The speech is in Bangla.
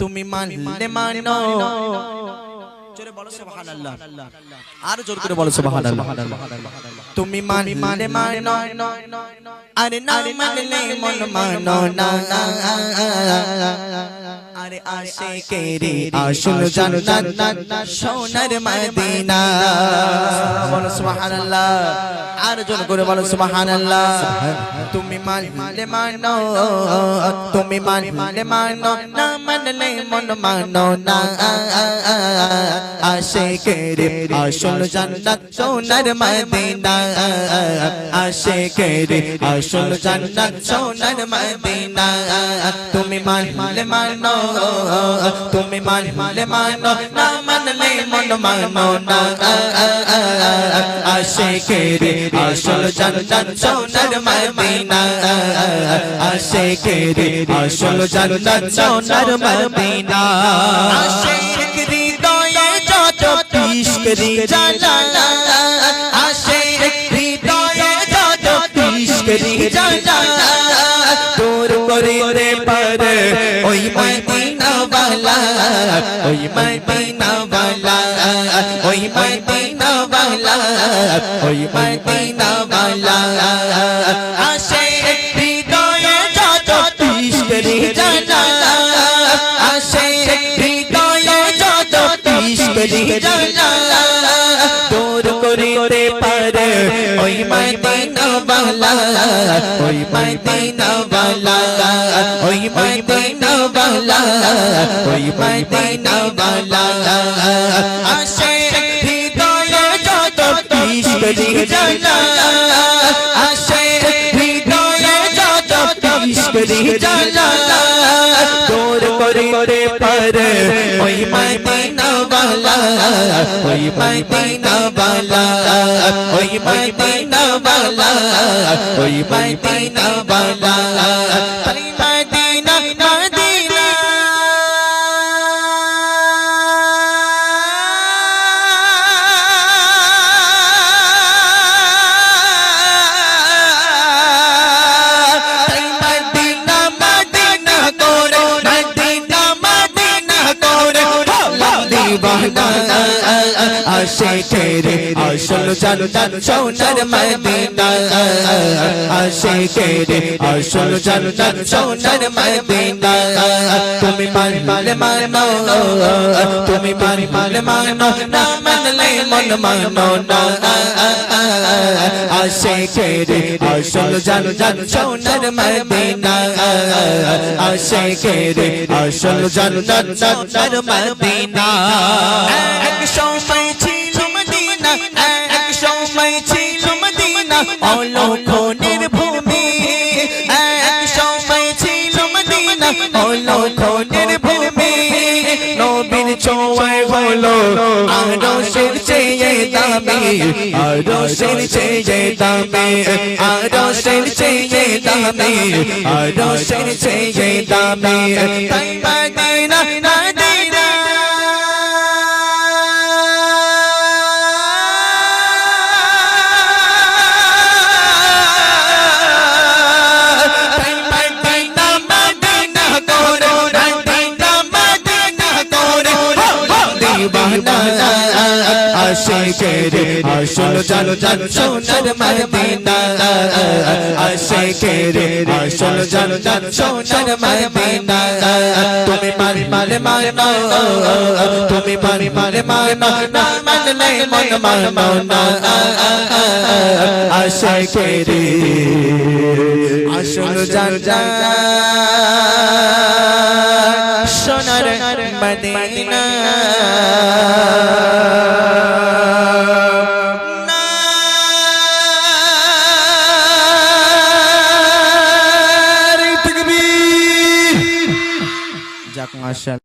তুমি মানলে মানো জোরে বলো সুবহানাল্লাহ আর জোর করে বলো সুবহানাল্লাহ তুমি মানলে মানো আরে না মানলে মন মানো না আরে আশিকেরি আসল জান্নাত সোনার মদিনা বলো সুবহানাল্লাহ আর জোর করে বলো সুবহানাল্লাহ তুমি মানলে মানো তুমি মানলে মানো না মানলে মন মানো না আশিকেরি আসল জান্নাত সোনার মদিনা আশিকেরি আসল জান্নাত সোনার মদিনা তুমি মানলে মানো তুমি মানলে মানো না মানলে মন মানো না আশিকেরি আসল জান্নাত সোনার মদিনা আশিকেরি আসল জান্নাত সোনার মদিনা আশিক হৃদয়ে যত ইশকরি জালা আশিক হৃদয়ে যত ইশকরি জালা দূর করিতে পারে ওই মদিনা ওয়ালা ওই মদিনা ওয়ালা ওই মদিনা ওয়ালা ওই মদিনা ওয়ালা আশিক হৃদয়ে যত ইশকরি জালা আশিক হৃদয়ে যত ইশকরি জালা দূর করিতে পারে ওই মদিনা ওয়ালা ওই মদিনা ওয়ালা ওই মদিনা ওয়ালা ওই মদিনা ওয়ালা আশিক হৃদয়ে যত ইশকরি জালা আশিক হৃদয়ে যত ইশকরি জালা দূর করিতে পারে ওই মদিনা ওয়ালা ওই মদিনা ওয়ালা ওই মদিনা ওয়ালা ওই মদিনা ওয়ালা মদিনা মদিনা আশিকেরি আসল জান্নাত সোনার মদিনা আশিকেরি আসল জান্নাত সোনার মদিনা তুমি মানলে মানো তুমি মানলে মানো না মানলে মন মানো না আশিকেরি আসল জান্নাত সোনার মদিনা আশিকেরি আসল জান্নাত সোনার মদিনা এক সময় ছিল মদিনা এক সময় ছিল মদিনা অলৌকিকের ভূমি এক সময় ছিল মদিনা অলৌকিকের ভূমি নবীর ছোঁয়ায় হলো আরশের চেয়ে দামি আরশের চেয়ে দামি আরশের চেয়ে দামি আরশের চেয়ে দামি তাই মদিনা মদিনা আশিকেরি আসল জান্নাত সোনার মদিনা আশিকেরি আসল জান্নাত সোনার মদিনা তুমি মানলে মানো তুমি মানলে মানো না মানলে মন মানো না আশিকেরি আসল জান্নাত সোনার মদিনা যাক মাশাআল্লাহ।